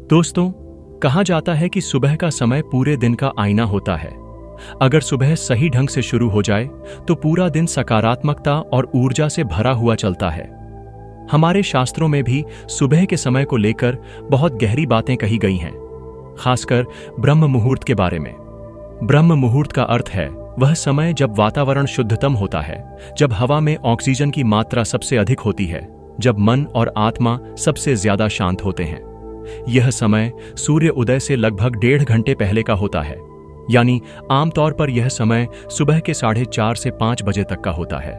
दोस्तों, कहा जाता है कि सुबह का समय पूरे दिन का आईना होता है। अगर सुबह सही ढंग से शुरू हो जाए तो पूरा दिन सकारात्मकता और ऊर्जा से भरा हुआ चलता है। हमारे शास्त्रों में भी सुबह के समय को लेकर बहुत गहरी बातें कही गई हैं, खासकर ब्रह्म मुहूर्त के बारे में। ब्रह्म मुहूर्त का अर्थ है वह समय जब वातावरण शुद्धतम होता है, जब हवा में ऑक्सीजन की मात्रा सबसे अधिक होती है, जब मन और आत्मा सबसे ज्यादा शांत होते हैं। यह समय सूर्य उदय से लगभग 1.5 घंटे पहले का होता है, यानी आमतौर पर यह समय सुबह के 4:30 से 5 बजे तक का होता है।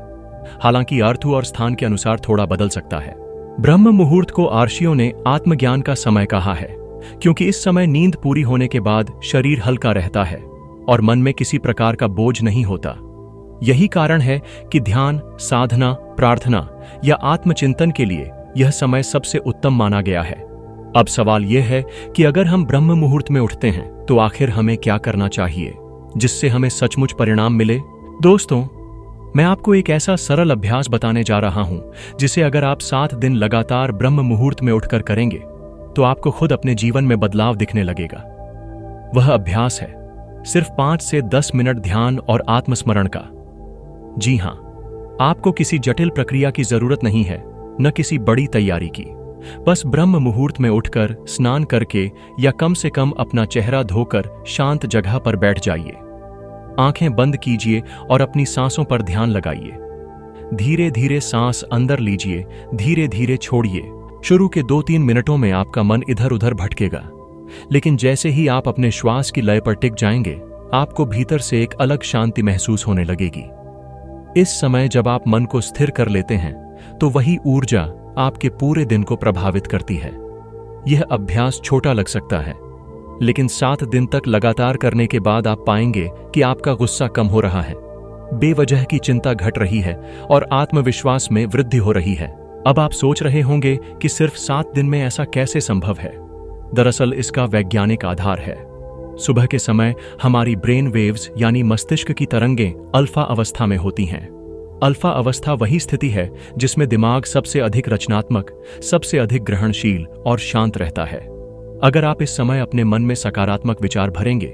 हालांकि अर्थ और स्थान के अनुसार थोड़ा बदल सकता है। ब्रह्म मुहूर्त को आर्षियों ने आत्मज्ञान का समय कहा है, क्योंकि इस समय नींद पूरी होने के बाद शरीर हल्का रहता है और मन में किसी प्रकार का बोझ नहीं होता। यही कारण है कि ध्यान, साधना, प्रार्थना या आत्मचिंतन के लिए यह समय सबसे उत्तम माना गया है। अब सवाल यह है कि अगर हम ब्रह्म मुहूर्त में उठते हैं तो आखिर हमें क्या करना चाहिए जिससे हमें सचमुच परिणाम मिले। दोस्तों, मैं आपको एक ऐसा सरल अभ्यास बताने जा रहा हूं जिसे अगर आप 7 दिन लगातार ब्रह्म मुहूर्त में उठकर करेंगे तो आपको खुद अपने जीवन में बदलाव दिखने लगेगा। वह अभ्यास है सिर्फ 5 से 10 मिनट ध्यान और आत्मस्मरण का। जी हां, आपको किसी जटिल प्रक्रिया की जरूरत नहीं है, न किसी बड़ी तैयारी की। बस ब्रह्म मुहूर्त में उठकर स्नान करके या कम से कम अपना चेहरा धोकर शांत जगह पर बैठ जाइए। आंखें बंद कीजिए और अपनी सांसों पर ध्यान लगाइए। धीरे धीरे सांस अंदर लीजिए, धीरे धीरे छोड़िए। शुरू के 2-3 मिनटों में आपका मन इधर उधर भटकेगा, लेकिन जैसे ही आप अपने श्वास की लय पर टिक जाएंगे, आपको भीतर से एक अलग शांति महसूस होने लगेगी। इस समय जब आप मन को स्थिर कर लेते हैं तो वही ऊर्जा आपके पूरे दिन को प्रभावित करती है। यह अभ्यास छोटा लग सकता है, लेकिन 7 दिन तक लगातार करने के बाद आप पाएंगे कि आपका गुस्सा कम हो रहा है, बेवजह की चिंता घट रही है और आत्मविश्वास में वृद्धि हो रही है। अब आप सोच रहे होंगे कि सिर्फ 7 दिन में ऐसा कैसे संभव है। दरअसल इसका वैज्ञानिक आधार है। सुबह के समय हमारी ब्रेन वेव्स यानी मस्तिष्क की तरंगें अल्फा अवस्था में होती हैं। अल्फा अवस्था वही स्थिति है जिसमें दिमाग सबसे अधिक रचनात्मक, सबसे अधिक ग्रहणशील और शांत रहता है। अगर आप इस समय अपने मन में सकारात्मक विचार भरेंगे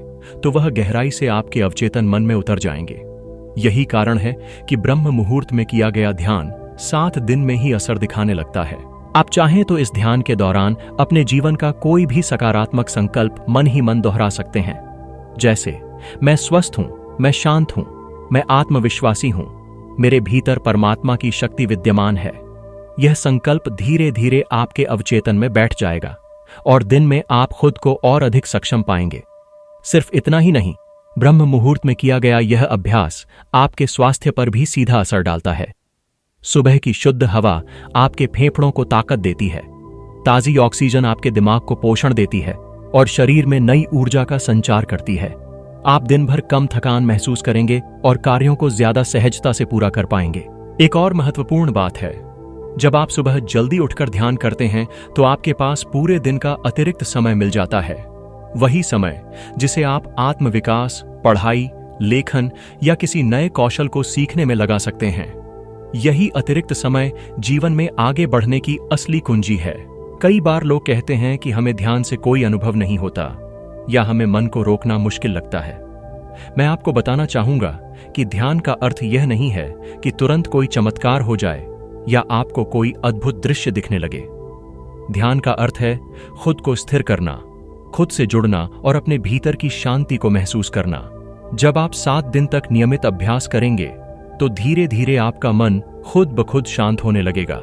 तो वह गहराई से आपके अवचेतन मन में उतर जाएंगे। यही कारण है कि ब्रह्म मुहूर्त में किया गया ध्यान 7 दिन में ही असर दिखाने लगता है। आप चाहें तो इस ध्यान के दौरान अपने जीवन का कोई भी सकारात्मक संकल्प मन ही मन दोहरा सकते हैं, जैसे मैं स्वस्थ हूं, मैं शांत हूं, मैं आत्मविश्वासी हूं, मेरे भीतर परमात्मा की शक्ति विद्यमान है। यह संकल्प धीरे धीरे आपके अवचेतन में बैठ जाएगा और दिन में आप खुद को और अधिक सक्षम पाएंगे। सिर्फ इतना ही नहीं, ब्रह्म मुहूर्त में किया गया यह अभ्यास आपके स्वास्थ्य पर भी सीधा असर डालता है। सुबह की शुद्ध हवा आपके फेफड़ों को ताकत देती है, ताजी ऑक्सीजन आपके दिमाग को पोषण देती है और शरीर में नई ऊर्जा का संचार करती है। आप दिन भर कम थकान महसूस करेंगे और कार्यों को ज्यादा सहजता से पूरा कर पाएंगे। एक और महत्वपूर्ण बात है, जब आप सुबह जल्दी उठकर ध्यान करते हैं तो आपके पास पूरे दिन का अतिरिक्त समय मिल जाता है। वही समय जिसे आप आत्मविकास, पढ़ाई, लेखन या किसी नए कौशल को सीखने में लगा सकते हैं। यही अतिरिक्त समय जीवन में आगे बढ़ने की असली कुंजी है। कई बार लोग कहते हैं कि हमें ध्यान से कोई अनुभव नहीं होता या हमें मन को रोकना मुश्किल लगता है। मैं आपको बताना चाहूंगा कि ध्यान का अर्थ यह नहीं है कि तुरंत कोई चमत्कार हो जाए या आपको कोई अद्भुत दृश्य दिखने लगे। ध्यान का अर्थ है खुद को स्थिर करना, खुद से जुड़ना और अपने भीतर की शांति को महसूस करना। जब आप 7 दिन तक नियमित अभ्यास करेंगे तो धीरे धीरे आपका मन खुद ब खुद शांत होने लगेगा।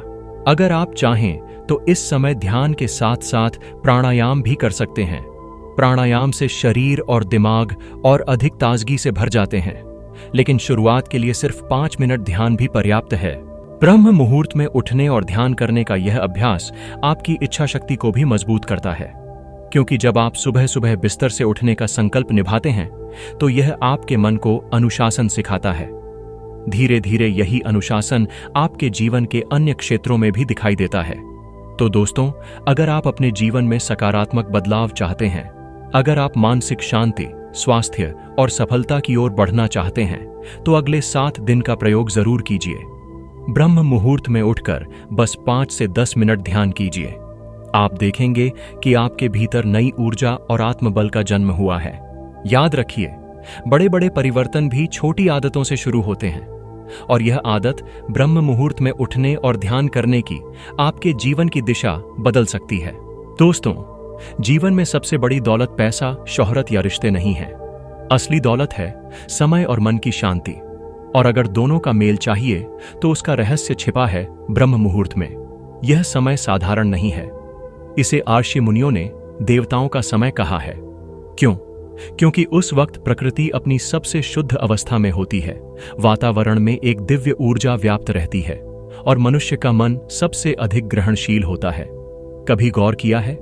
अगर आप चाहें तो इस समय ध्यान के साथ साथ प्राणायाम भी कर सकते हैं। प्राणायाम से शरीर और दिमाग और अधिक ताजगी से भर जाते हैं, लेकिन शुरुआत के लिए सिर्फ 5 मिनट ध्यान भी पर्याप्त है। ब्रह्म मुहूर्त में उठने और ध्यान करने का यह अभ्यास आपकी इच्छा शक्ति को भी मजबूत करता है, क्योंकि जब आप सुबह सुबह बिस्तर से उठने का संकल्प निभाते हैं तो यह आपके मन को अनुशासन सिखाता है। धीरे धीरे यही अनुशासन आपके जीवन के अन्य क्षेत्रों में भी दिखाई देता है। तो दोस्तों, अगर आप अपने जीवन में सकारात्मक बदलाव चाहते हैं, अगर आप मानसिक शांति, स्वास्थ्य और सफलता की ओर बढ़ना चाहते हैं, तो अगले 7 दिन का प्रयोग जरूर कीजिए। ब्रह्म मुहूर्त में उठकर बस 5 से 10 मिनट ध्यान कीजिए। आप देखेंगे कि आपके भीतर नई ऊर्जा और आत्मबल का जन्म हुआ है। याद रखिए, बड़े बड़े परिवर्तन भी छोटी आदतों से शुरू होते हैं, और यह आदत ब्रह्म मुहूर्त में उठने और ध्यान करने की आपके जीवन की दिशा बदल सकती है। दोस्तों, जीवन में सबसे बड़ी दौलत पैसा, शोहरत या रिश्ते नहीं है। असली दौलत है समय और मन की शांति। और अगर दोनों का मेल चाहिए तो उसका रहस्य छिपा है ब्रह्म मुहूर्त में। यह समय साधारण नहीं है। इसे आर्षि मुनियों ने देवताओं का समय कहा है। क्यों? क्योंकि उस वक्त प्रकृति अपनी सबसे शुद्ध अवस्था में होती है, वातावरण में एक दिव्य ऊर्जा व्याप्त रहती है और मनुष्य का मन सबसे अधिक ग्रहणशील होता है। कभी गौर किया है,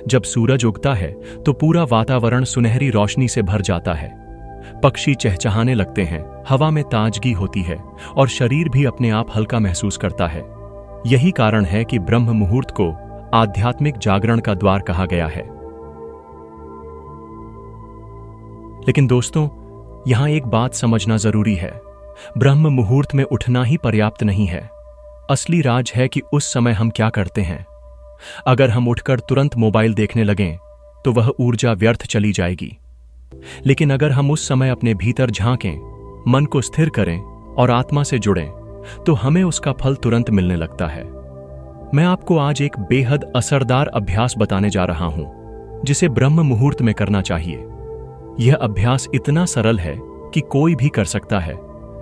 जब सूरज उगता है तो पूरा वातावरण सुनहरी रोशनी से भर जाता है। पक्षी चहचहाने लगते हैं, हवा में ताजगी होती है और शरीर भी अपने आप हल्का महसूस करता है। यही कारण है कि ब्रह्म मुहूर्त को आध्यात्मिक जागरण का द्वार कहा गया है। लेकिन दोस्तों, यहां एक बात समझना जरूरी है। ब्रह्म मुहूर्त में उठना ही पर्याप्त नहीं है। असली राज है कि उस समय हम क्या करते हैं। अगर हम उठकर तुरंत मोबाइल देखने लगें तो वह ऊर्जा व्यर्थ चली जाएगी। लेकिन अगर हम उस समय अपने भीतर झांकें, मन को स्थिर करें और आत्मा से जुड़ें, तो हमें उसका फल तुरंत मिलने लगता है। मैं आपको आज एक बेहद असरदार अभ्यास बताने जा रहा हूं, जिसे ब्रह्म मुहूर्त में करना चाहिए। यह अभ्यास इतना सरल है कि कोई भी कर सकता है,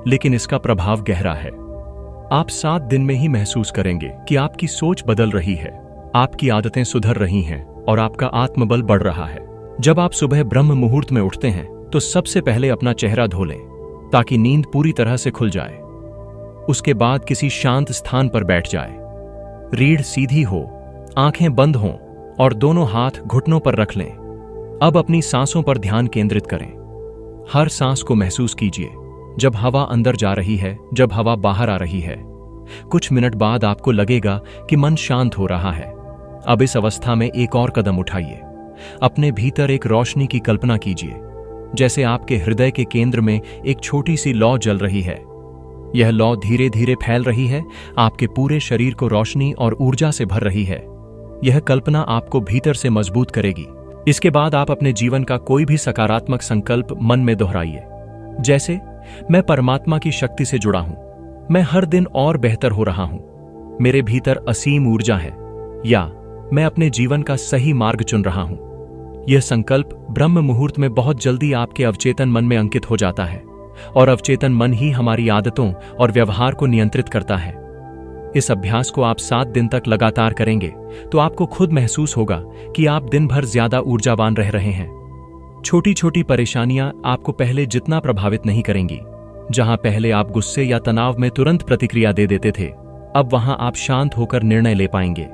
लेकिन इसका प्रभाव गहरा है। आप 7 दिन में ही महसूस करेंगे कि आपकी सोच बदल रही है, आपकी आदतें सुधर रही हैं और आपका आत्मबल बढ़ रहा है। जब आप सुबह ब्रह्म मुहूर्त में उठते हैं तो सबसे पहले अपना चेहरा धो लें, ताकि नींद पूरी तरह से खुल जाए। उसके बाद किसी शांत स्थान पर बैठ जाए। रीढ़ सीधी हो, आंखें बंद हों और दोनों हाथ घुटनों पर रख लें। अब अपनी सांसों पर ध्यान केंद्रित करें। हर सांस को महसूस कीजिए, जब हवा अंदर जा रही है, जब हवा बाहर आ रही है। कुछ मिनट बाद आपको लगेगा कि मन शांत हो रहा है। अब इस अवस्था में एक और कदम उठाइए। अपने भीतर एक रोशनी की कल्पना कीजिए, जैसे आपके हृदय के केंद्र में एक छोटी सी लौ जल रही है। यह लौ धीरे धीरे फैल रही है, आपके पूरे शरीर को रोशनी और ऊर्जा से भर रही है। यह कल्पना आपको भीतर से मजबूत करेगी। इसके बाद आप अपने जीवन का कोई भी सकारात्मक संकल्प मन में दोहराइए, जैसे मैं परमात्मा की शक्ति से जुड़ा हूं, मैं हर दिन और बेहतर हो रहा हूं, मेरे भीतर असीम ऊर्जा है, या मैं अपने जीवन का सही मार्ग चुन रहा हूं। यह संकल्प ब्रह्म मुहूर्त में बहुत जल्दी आपके अवचेतन मन में अंकित हो जाता है, और अवचेतन मन ही हमारी आदतों और व्यवहार को नियंत्रित करता है। इस अभ्यास को आप 7 दिन तक लगातार करेंगे तो आपको खुद महसूस होगा कि आप दिन भर ज्यादा ऊर्जावान रह रहे हैं। छोटी छोटी परेशानियां आपको पहले जितना प्रभावित नहीं करेंगी। जहां पहले आप गुस्से या तनाव में तुरंत प्रतिक्रिया दे देते थे, अब वहां आप शांत होकर निर्णय ले पाएंगे।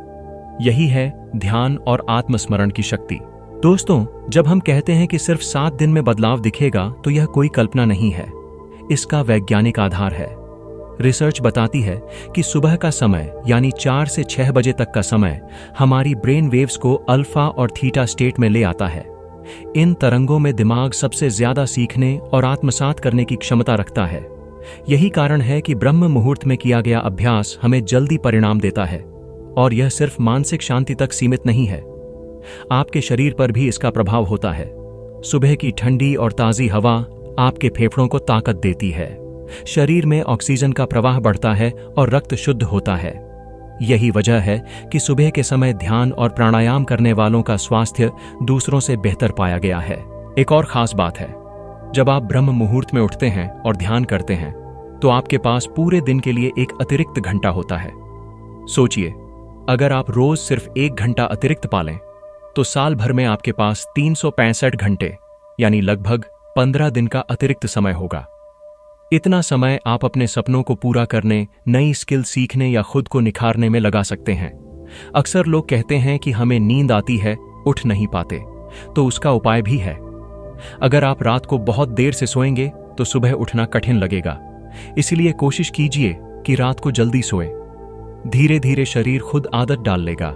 यही है ध्यान और आत्मस्मरण की शक्ति। दोस्तों, जब हम कहते हैं कि सिर्फ 7 दिन में बदलाव दिखेगा, तो यह कोई कल्पना नहीं है। इसका वैज्ञानिक आधार है। रिसर्च बताती है कि सुबह का समय यानी 4 से 6 बजे तक का समय हमारी ब्रेन वेव्स को अल्फा और थीटा स्टेट में ले आता है। इन तरंगों में दिमाग सबसे ज्यादा सीखने और आत्मसात करने की क्षमता रखता है। यही कारण है कि ब्रह्म मुहूर्त में किया गया अभ्यास हमें जल्दी परिणाम देता है, और यह सिर्फ मानसिक शांति तक सीमित नहीं है। आपके शरीर पर भी इसका प्रभाव होता है। सुबह की ठंडी और ताजी हवा आपके फेफड़ों को ताकत देती है। शरीर में ऑक्सीजन का प्रवाह बढ़ता है और रक्त शुद्ध होता है। यही वजह है कि सुबह के समय ध्यान और प्राणायाम करने वालों का स्वास्थ्य दूसरों से बेहतर पाया गया है। एक और खास बात है, जब आप ब्रह्म मुहूर्त में उठते हैं और ध्यान करते हैं, तो आपके पास पूरे दिन के लिए एक अतिरिक्त घंटा होता है। सोचिए, अगर आप रोज सिर्फ 1 घंटा अतिरिक्त पालें, तो साल भर में आपके पास 365 घंटे यानी लगभग 15 दिन का अतिरिक्त समय होगा। इतना समय आप अपने सपनों को पूरा करने, नई स्किल सीखने या खुद को निखारने में लगा सकते हैं। अक्सर लोग कहते हैं कि हमें नींद आती है, उठ नहीं पाते, तो उसका उपाय भी है। अगर आप रात को बहुत देर से सोएंगे तो सुबह उठना कठिन लगेगा। इसलिए कोशिश कीजिए कि रात को जल्दी सोएं। धीरे धीरे शरीर खुद आदत डाल लेगा,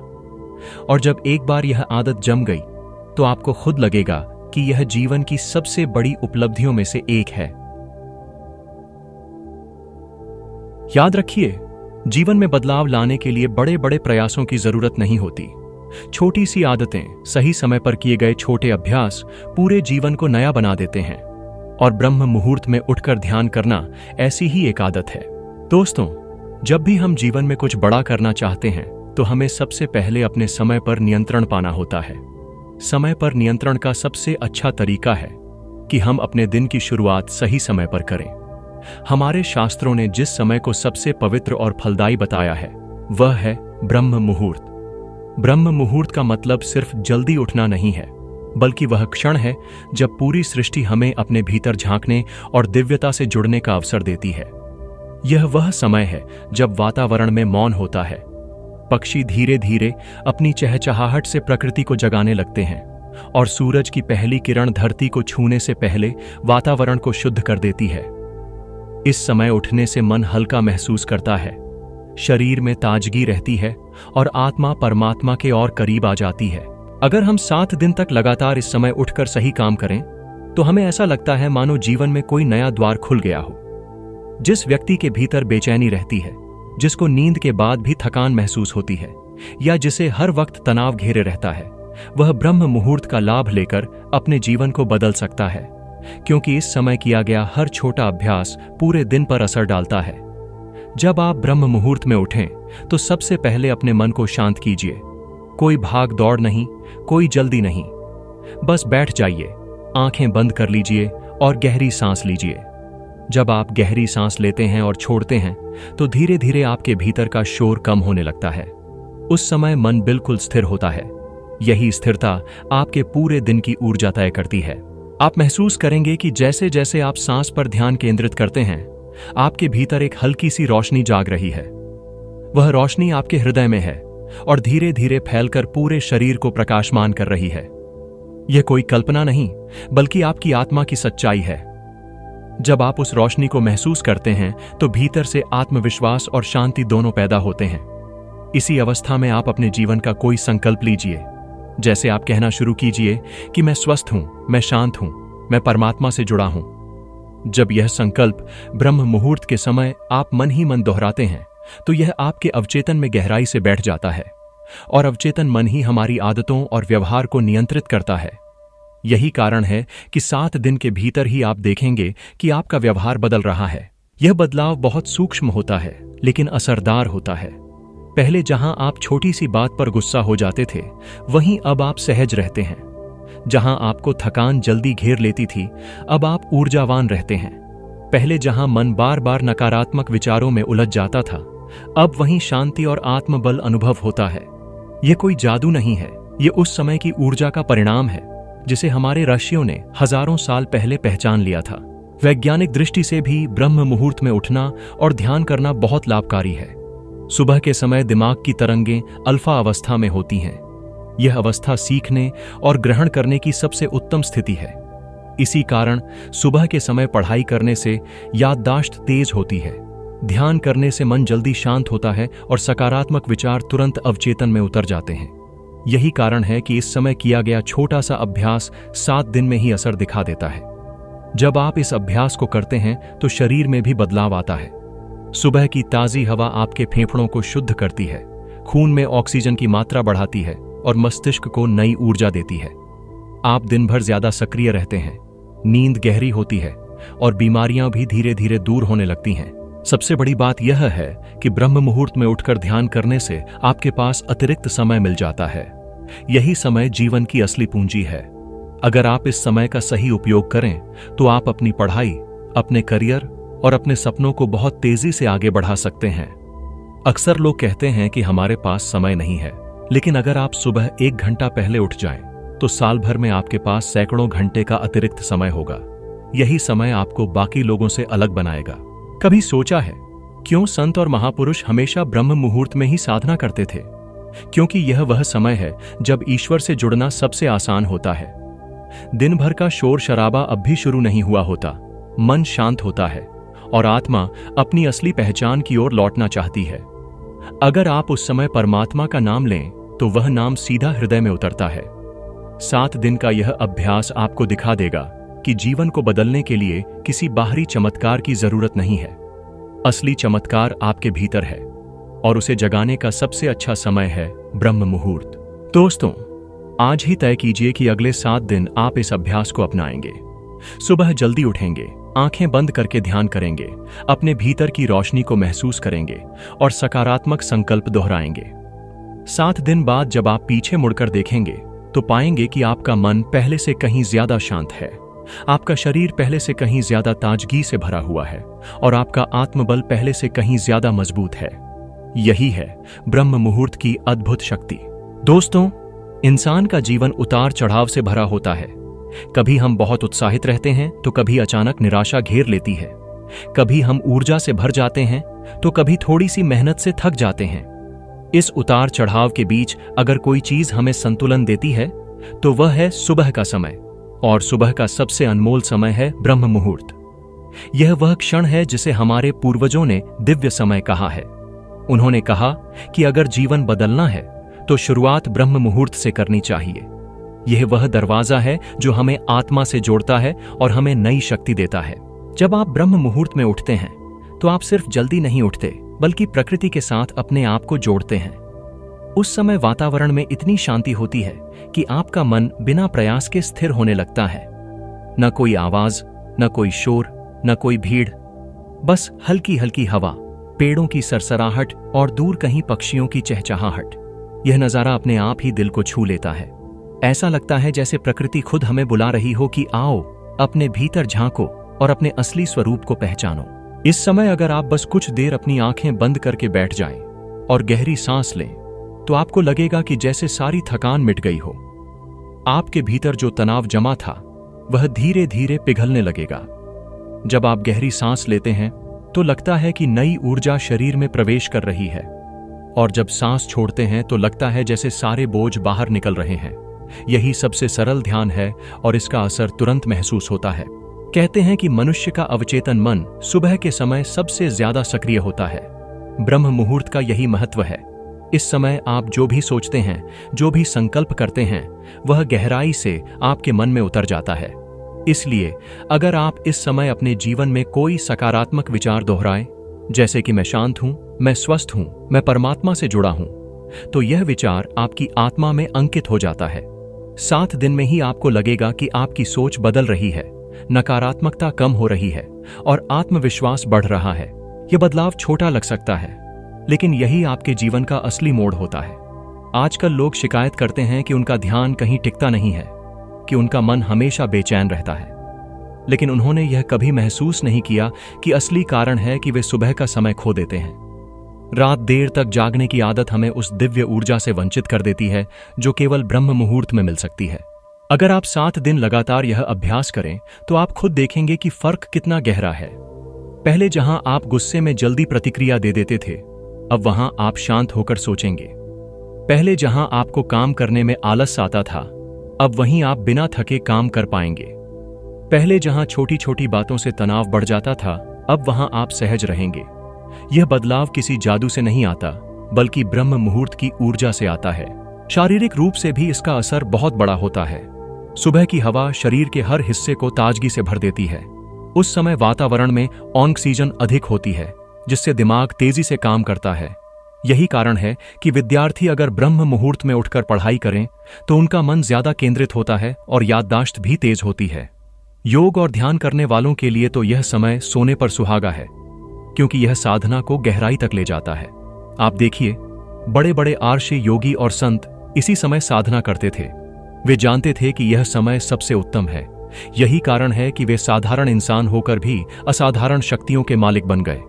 और जब एक बार यह आदत जम गई तो आपको खुद लगेगा कि यह जीवन की सबसे बड़ी उपलब्धियों में से एक है। याद रखिए, जीवन में बदलाव लाने के लिए बड़े बड़े प्रयासों की जरूरत नहीं होती। छोटी सी आदतें, सही समय पर किए गए छोटे अभ्यास पूरे जीवन को नया बना देते हैं। और ब्रह्म मुहूर्त में उठकर ध्यान करना ऐसी ही एक आदत है। दोस्तों, जब भी हम जीवन में कुछ बड़ा करना चाहते हैं तो हमें सबसे पहले अपने समय पर नियंत्रण पाना होता है। समय पर नियंत्रण का सबसे अच्छा तरीका है कि हम अपने दिन की शुरुआत सही समय पर करें। हमारे शास्त्रों ने जिस समय को सबसे पवित्र और फलदायी बताया है वह है ब्रह्म मुहूर्त। ब्रह्म मुहूर्त का मतलब सिर्फ जल्दी उठना नहीं है, बल्कि वह क्षण है जब पूरी सृष्टि हमें अपने भीतर झांकने और दिव्यता से जुड़ने का अवसर देती है। यह वह समय है जब वातावरण में मौन होता है, पक्षी धीरे धीरे अपनी चहचहाहट से प्रकृति को जगाने लगते हैं और सूरज की पहली किरण धरती को छूने से पहले वातावरण को शुद्ध कर देती है। इस समय उठने से मन हल्का महसूस करता है, शरीर में ताजगी रहती है और आत्मा परमात्मा के और करीब आ जाती है। अगर हम 7 दिन तक लगातार इस समय उठकर सही काम करें तो हमें ऐसा लगता है मानो जीवन में कोई नया द्वार खुल गया हो। जिस व्यक्ति के भीतर बेचैनी रहती है, जिसको नींद के बाद भी थकान महसूस होती है या जिसे हर वक्त तनाव घेरे रहता है, वह ब्रह्म मुहूर्त का लाभ लेकर अपने जीवन को बदल सकता है, क्योंकि इस समय किया गया हर छोटा अभ्यास पूरे दिन पर असर डालता है। जब आप ब्रह्म मुहूर्त में उठें तो सबसे पहले अपने मन को शांत कीजिए। कोई भाग दौड़ नहीं, कोई जल्दी नहीं, बस बैठ जाइए, आंखें बंद कर लीजिए और गहरी सांस लीजिए। जब आप गहरी सांस लेते हैं और छोड़ते हैं तो धीरे धीरे आपके भीतर का शोर कम होने लगता है। उस समय मन बिल्कुल स्थिर होता है। यही स्थिरता आपके पूरे दिन की ऊर्जा तय करती है। आप महसूस करेंगे कि जैसे जैसे आप सांस पर ध्यान केंद्रित करते हैं, आपके भीतर एक हल्की सी रोशनी जाग रही है। वह रोशनी आपके हृदय में है और धीरे धीरे फैलकर पूरे शरीर को प्रकाशमान कर रही है। यह कोई कल्पना नहीं, बल्कि आपकी आत्मा की सच्चाई है। जब आप उस रोशनी को महसूस करते हैं तो भीतर से आत्मविश्वास और शांति दोनों पैदा होते हैं। इसी अवस्था में आप अपने जीवन का कोई संकल्प लीजिए। जैसे आप कहना शुरू कीजिए कि मैं स्वस्थ हूं, मैं शांत हूं, मैं परमात्मा से जुड़ा हूं। जब यह संकल्प ब्रह्म मुहूर्त के समय आप मन ही मन दोहराते हैं तो यह आपके अवचेतन में गहराई से बैठ जाता है और अवचेतन मन ही हमारी आदतों और व्यवहार को नियंत्रित करता है। यही कारण है कि 7 दिन के भीतर ही आप देखेंगे कि आपका व्यवहार बदल रहा है। यह बदलाव बहुत सूक्ष्म होता है लेकिन असरदार होता है। पहले जहां आप छोटी सी बात पर गुस्सा हो जाते थे, वहीं अब आप सहज रहते हैं। जहां आपको थकान जल्दी घेर लेती थी, अब आप ऊर्जावान रहते हैं। पहले जहां मन बार बार नकारात्मक विचारों में उलझ जाता था, अब वहीं शांति और आत्मबल अनुभव होता है। यह कोई जादू नहीं है, यह उस समय की ऊर्जा का परिणाम है जिसे हमारे ऋषियों ने हजारों साल पहले पहचान लिया था। वैज्ञानिक दृष्टि से भी ब्रह्म मुहूर्त में उठना और ध्यान करना बहुत लाभकारी है। सुबह के समय दिमाग की तरंगें अल्फा अवस्था में होती हैं। यह अवस्था सीखने और ग्रहण करने की सबसे उत्तम स्थिति है। इसी कारण सुबह के समय पढ़ाई करने से याददाश्त तेज होती है। ध्यान करने से मन जल्दी शांत होता है और सकारात्मक विचार तुरंत अवचेतन में उतर जाते हैं। यही कारण है कि इस समय किया गया छोटा सा अभ्यास 7 दिन में ही असर दिखा देता है। जब आप इस अभ्यास को करते हैं तो शरीर में भी बदलाव आता है। सुबह की ताजी हवा आपके फेफड़ों को शुद्ध करती है, खून में ऑक्सीजन की मात्रा बढ़ाती है और मस्तिष्क को नई ऊर्जा देती है। आप दिन भर ज्यादा सक्रिय रहते हैं, नींद गहरी होती है और बीमारियां भी धीरे धीरे दूर होने लगती हैं। सबसे बड़ी बात यह है कि ब्रह्म मुहूर्त में उठकर ध्यान करने से आपके पास अतिरिक्त समय मिल जाता है। यही समय जीवन की असली पूंजी है। अगर आप इस समय का सही उपयोग करें तो आप अपनी पढ़ाई, अपने करियर और अपने सपनों को बहुत तेजी से आगे बढ़ा सकते हैं। अक्सर लोग कहते हैं कि हमारे पास समय नहीं है, लेकिन अगर आप सुबह 1 घंटा पहले उठ जाएं, तो साल भर में आपके पास सैकड़ों घंटे का अतिरिक्त समय होगा। यही समय आपको बाकी लोगों से अलग बनाएगा। कभी सोचा है क्यों संत और महापुरुष हमेशा ब्रह्म मुहूर्त में ही साधना करते थे? क्योंकि यह वह समय है जब ईश्वर से जुड़ना सबसे आसान होता है। दिन भर का शोर शराबा अब भी शुरू नहीं हुआ होता, मन शांत होता है और आत्मा अपनी असली पहचान की ओर लौटना चाहती है। अगर आप उस समय परमात्मा का नाम लें तो वह नाम सीधा हृदय में उतरता है। 7 दिन का यह अभ्यास आपको दिखा देगा कि जीवन को बदलने के लिए किसी बाहरी चमत्कार की जरूरत नहीं है। असली चमत्कार आपके भीतर है और उसे जगाने का सबसे अच्छा समय है ब्रह्म मुहूर्त। दोस्तों, आज ही तय कीजिए कि अगले 7 दिन आप इस अभ्यास को अपनाएंगे। सुबह जल्दी उठेंगे, आंखें बंद करके ध्यान करेंगे, अपने भीतर की रोशनी को महसूस करेंगे और सकारात्मक संकल्प दोहराएंगे। 7 दिन बाद जब आप पीछे मुड़कर देखेंगे तो पाएंगे कि आपका मन पहले से कहीं ज्यादा शांत है, आपका शरीर पहले से कहीं ज्यादा ताजगी से भरा हुआ है और आपका आत्मबल पहले से कहीं ज्यादा मजबूत है। यही है ब्रह्म मुहूर्त की अद्भुत शक्ति। दोस्तों, इंसान का जीवन उतार चढ़ाव से भरा होता है। कभी हम बहुत उत्साहित रहते हैं तो कभी अचानक निराशा घेर लेती है। कभी हम ऊर्जा से भर जाते हैं तो कभी थोड़ी सी मेहनत से थक जाते हैं। इस उतार चढ़ाव के बीच अगर कोई चीज हमें संतुलन देती है तो वह है सुबह का समय, और सुबह का सबसे अनमोल समय है ब्रह्म मुहूर्त। यह वह क्षण है जिसे हमारे पूर्वजों ने दिव्य समय कहा है। उन्होंने कहा कि अगर जीवन बदलना है तो शुरुआत ब्रह्म मुहूर्त से करनी चाहिए। यह वह दरवाजा है जो हमें आत्मा से जोड़ता है और हमें नई शक्ति देता है। जब आप ब्रह्म मुहूर्त में उठते हैं तो आप सिर्फ जल्दी नहीं उठते, बल्कि प्रकृति के साथ अपने आप को जोड़ते हैं। उस समय वातावरण में इतनी शांति होती है कि आपका मन बिना प्रयास के स्थिर होने लगता है। न कोई आवाज, न कोई शोर, न कोई भीड़, बस हल्की हल्की हवा, पेड़ों की सरसराहट और दूर कहीं पक्षियों की चहचहाहट। यह नजारा अपने आप ही दिल को छू लेता है। ऐसा लगता है जैसे प्रकृति खुद हमें बुला रही हो कि आओ, अपने भीतर झांको और अपने असली स्वरूप को पहचानो। इस समय अगर आप बस कुछ देर अपनी आंखें बंद करके बैठ जाएं और गहरी सांस लें तो आपको लगेगा कि जैसे सारी थकान मिट गई हो। आपके भीतर जो तनाव जमा था वह धीरे धीरे पिघलने लगेगा। जब आप गहरी सांस लेते हैं तो लगता है कि नई ऊर्जा शरीर में प्रवेश कर रही है, और जब सांस छोड़ते हैं तो लगता है जैसे सारे बोझ बाहर निकल रहे हैं। यही सबसे सरल ध्यान है और इसका असर तुरंत महसूस होता है। कहते हैं कि मनुष्य का अवचेतन मन सुबह के समय सबसे ज्यादा सक्रिय होता है। ब्रह्म मुहूर्त का यही महत्व है। इस समय आप जो भी सोचते हैं, जो भी संकल्प करते हैं, वह गहराई से आपके मन में उतर जाता है। इसलिए अगर आप इस समय अपने जीवन में कोई सकारात्मक विचार दोहराएं, जैसे कि मैं शांत हूं, मैं स्वस्थ हूं, मैं परमात्मा से जुड़ा हूं, तो यह विचार आपकी आत्मा में अंकित हो जाता है। 7 दिन में ही आपको लगेगा कि आपकी सोच बदल रही है, नकारात्मकता कम हो रही है और आत्मविश्वास बढ़ रहा है। यह बदलाव छोटा लग सकता है, लेकिन यही आपके जीवन का असली मोड़ होता है। आजकल लोग शिकायत करते हैं कि उनका ध्यान कहीं टिकता नहीं है, कि उनका मन हमेशा बेचैन रहता है, लेकिन उन्होंने यह कभी महसूस नहीं किया कि असली कारण है कि वे सुबह का समय खो देते हैं। रात देर तक जागने की आदत हमें उस दिव्य ऊर्जा से वंचित कर देती है जो केवल ब्रह्म मुहूर्त में मिल सकती है। अगर आप 7 दिन लगातार यह अभ्यास करें तो आप खुद देखेंगे कि फर्क कितना गहरा है। पहले जहां आप गुस्से में जल्दी प्रतिक्रिया दे देते थे, अब वहां आप शांत होकर सोचेंगे। पहले जहां आपको काम करने में आलस आता था, अब वहीं आप बिना थके काम कर पाएंगे। पहले जहां छोटी छोटी बातों से तनाव बढ़ जाता था, अब वहां आप सहज रहेंगे। यह बदलाव किसी जादू से नहीं आता, बल्कि ब्रह्म मुहूर्त की ऊर्जा से आता है। शारीरिक रूप से भी इसका असर बहुत बड़ा होता है। सुबह की हवा शरीर के हर हिस्से को ताजगी से भर देती है। उस समय वातावरण में ऑक्सीजन अधिक होती है, जिससे दिमाग तेजी से काम करता है। यही कारण है कि विद्यार्थी अगर ब्रह्म मुहूर्त में उठकर पढ़ाई करें तो उनका मन ज्यादा केंद्रित होता है और याददाश्त भी तेज होती है। योग और ध्यान करने वालों के लिए तो यह समय सोने पर सुहागा है, क्योंकि यह साधना को गहराई तक ले जाता है। आप देखिए, बड़े बड़े आर्षि, योगी और संत इसी समय साधना करते थे। वे जानते थे कि यह समय सबसे उत्तम है। यही कारण है कि वे साधारण इंसान होकर भी असाधारण शक्तियों के मालिक बन गए।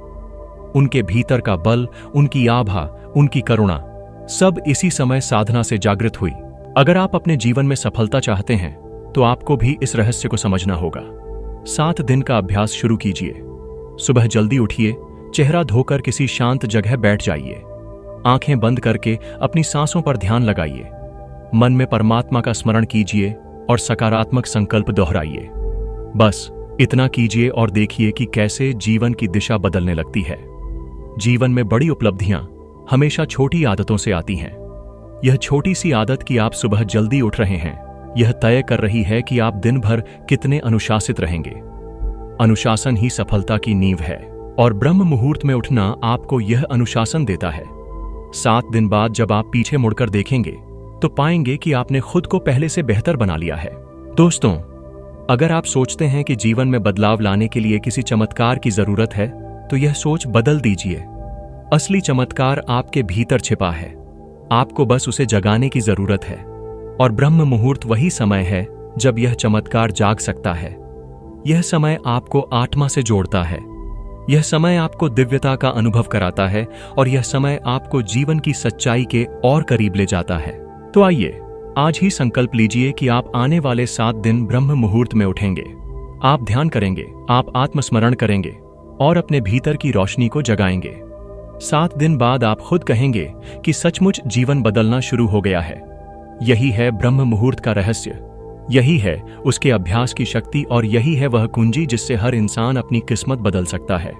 उनके भीतर का बल, उनकी आभा, उनकी करुणा, सब इसी समय साधना से जागृत हुई। अगर आप अपने जीवन में सफलता चाहते हैं तो आपको भी इस रहस्य को समझना होगा। 7 दिन का अभ्यास शुरू कीजिए। सुबह जल्दी उठिए, चेहरा धोकर किसी शांत जगह बैठ जाइए। आंखें बंद करके अपनी सांसों पर ध्यान लगाइए। मन में परमात्मा का स्मरण कीजिए और सकारात्मक संकल्प दोहराइए। बस इतना कीजिए और देखिए कि कैसे जीवन की दिशा बदलने लगती है। जीवन में बड़ी उपलब्धियां हमेशा छोटी आदतों से आती हैं। यह छोटी सी आदत कि आप सुबह जल्दी उठ रहे हैं, यह तय कर रही है कि आप दिन भर कितने अनुशासित रहेंगे। अनुशासन ही सफलता की नींव है और ब्रह्म मुहूर्त में उठना आपको यह अनुशासन देता है। 7 दिन बाद जब आप पीछे मुड़कर देखेंगे तो पाएंगे कि आपने खुद को पहले से बेहतर बना लिया है। दोस्तों, अगर आप सोचते हैं कि जीवन में बदलाव लाने के लिए किसी चमत्कार की जरूरत है, तो यह सोच बदल दीजिए। असली चमत्कार आपके भीतर छिपा है, आपको बस उसे जगाने की जरूरत है। और ब्रह्म मुहूर्त वही समय है जब यह चमत्कार जाग सकता है। यह समय आपको आत्मा से जोड़ता है, यह समय आपको दिव्यता का अनुभव कराता है, और यह समय आपको जीवन की सच्चाई के और करीब ले जाता है। तो आइए आज ही संकल्प लीजिए कि आप आने वाले 7 दिन ब्रह्म मुहूर्त में उठेंगे। आप ध्यान करेंगे, आप आत्मस्मरण करेंगे और अपने भीतर की रोशनी को जगाएंगे। 7 दिन बाद आप खुद कहेंगे कि सचमुच जीवन बदलना शुरू हो गया है। यही है ब्रह्म मुहूर्त का रहस्य, यही है उसके अभ्यास की शक्ति, और यही है वह कुंजी जिससे हर इंसान अपनी किस्मत बदल सकता है।